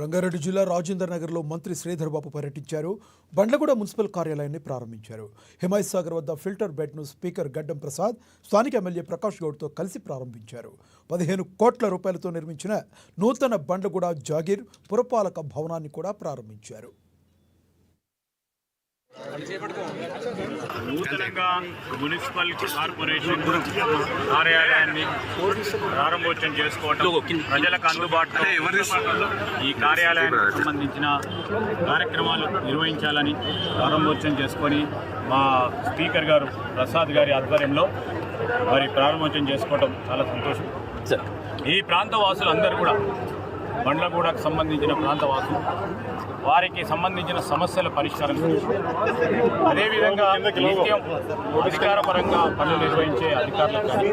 రంగారెడ్డి జిల్లా రాజేంద్ర నగర్లో మంత్రి శ్రీధర్ బాబు పర్యటించారు. బండ్లగూడ మున్సిపల్ కార్యాలయాన్ని ప్రారంభించారు. హిమాయత్ సాగర్ వద్ద ఫిల్టర్ బెడ్ను స్పీకర్ గడ్డం ప్రసాద్, స్థానిక ఎమ్మెల్యే ప్రకాష్ గౌడ్తో కలిసి ప్రారంభించారు. 15 కోట్ల రూపాయలతో నిర్మించిన నూతన బండ్లగూడ జాగీర్ పురపాలక భవనాన్ని కూడా ప్రారంభించారు. నూతనంగా మున్సిపల్ కార్పొరేషన్ కార్యాలయాన్ని ప్రారంభోత్సవం చేసుకోవడం, ప్రజలకు అందుబాటులో ఈ కార్యాలయానికి సంబంధించిన కార్యక్రమాలు నిర్వహించాలని ప్రారంభోత్సవం చేసుకొని మా స్పీకర్ గారు ప్రసాద్ గారి ఆధ్వర్యంలో మరి ప్రారంభోత్సవం చేసుకోవడం చాలా సంతోషం. ఈ ప్రాంత వాసులు అందరూ కూడా బండ్లగూడకు సంబంధించిన ప్రాంతవాసులు వారికి సంబంధించిన సమస్యల పరిష్కారం, అదేవిధంగా నిత్యం అధికారపరంగా పనులు నిర్వహించే అధికారులకు కానీ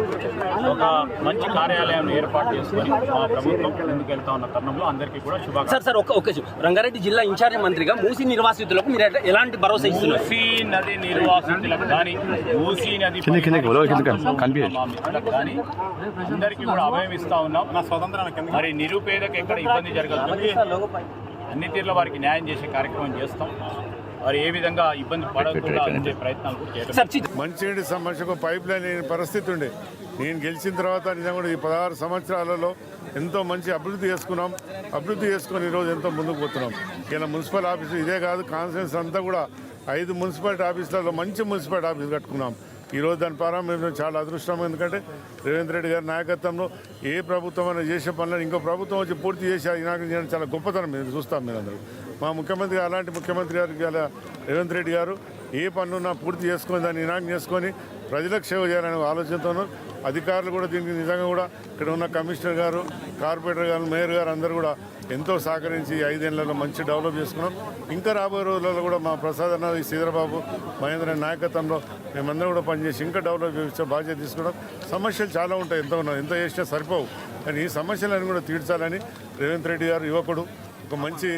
ఒక మంచి కార్యాలయం ఏర్పాటు చేసుకొని మా ప్రభుత్వం ముందుకు వెళ్తా ఉన్న తరుణంలో అందరికీ కూడా శుభాకాంక్షలు. సార్ ఒక రంగారెడ్డి జిల్లా ఇన్ఛార్జ్ మంత్రిగా మూసీ నిర్వాసితులకు మీరు ఎలాంటి భరోసా ఇస్తున్నారు? మూసీ నది నిర్వాసితులకు కానీ మూసీ నది కానీ అందరికీ కూడా అభయం ఇస్తా ఉన్నాం. మరి నిరుపేదకు ఎక్కడ ఇబ్బంది జరగదు, అన్ని తీరులో వారికి న్యాయం చేసే కార్యక్రమం చేస్తాం. మరి ఏ విధంగా ఇబ్బంది పడకుండా ఉండే ప్రయత్నాలు కూడా చేస్తాం. మంచినీటి సమస్యకు పైప్ లైన్ పరిస్థితి ఉండే, నేను గెలిచిన తర్వాత నిజంగా ఈ 16 సంవత్సరాలలో ఎంతో మంచి అభివృద్ధి చేసుకొని ఈరోజు ఎంతో ముందుకు పోతున్నాం. ఇలా మున్సిపల్ ఆఫీసు ఇదే కాదు, కాన్స్టిట్యూన్స్ అంతా కూడా 5 మున్సిపాలిటీ ఆఫీసులలో మంచి మున్సిపాలిటీ ఆఫీసు కట్టుకున్నాం. ఈరోజు దాని ప్రారంభం చాలా అదృష్టం. ఎందుకంటే రేవంత్ రెడ్డి గారి నాయకత్వంలో ఏ ప్రభుత్వం అయినా చేసే పనులను ఇంకో ప్రభుత్వం వచ్చి పూర్తి చేసి ఇనాగ్రేట్ చేయడం చాలా గొప్పతనం. మీరు చూస్తాం, మీరు అందరూ మా ముఖ్యమంత్రి అలాంటి ముఖ్యమంత్రి గారికి రేవంత్ రెడ్డి గారు ఏ పనున్నా పూర్తి చేసుకొని దాన్ని ఇనాగ్రేట్ చేసుకొని ప్రజలకు సేవ చేయాలనే ఆలోచనతో అధికారులు కూడా దీనికి నిజంగా కూడా ఇక్కడ ఉన్న కమిషనర్ గారు, కార్పొరేటర్ గారు, మేయర్ గారు అందరూ కూడా ఎంతో సహకరించి 5 ఏళ్లలో మంచి డెవలప్ చేసుకున్నాం. ఇంకా రాబోయే రోజులలో కూడా మా ప్రసాద్ అన్న, శ్రీధరబాబు, మహేంద్ర నాయకత్వంలో మేమందరం కూడా పనిచేసి ఇంకా డెవలప్ చేసే బాధ్యత తీసుకున్నాం. సమస్యలు చాలా ఉంటాయి, ఎంత చేసినా సరిపోవు, కానీ ఈ సమస్యలను కూడా తీర్చాలని రేవంత్ రెడ్డి గారు యువకుడు ఒక మంచి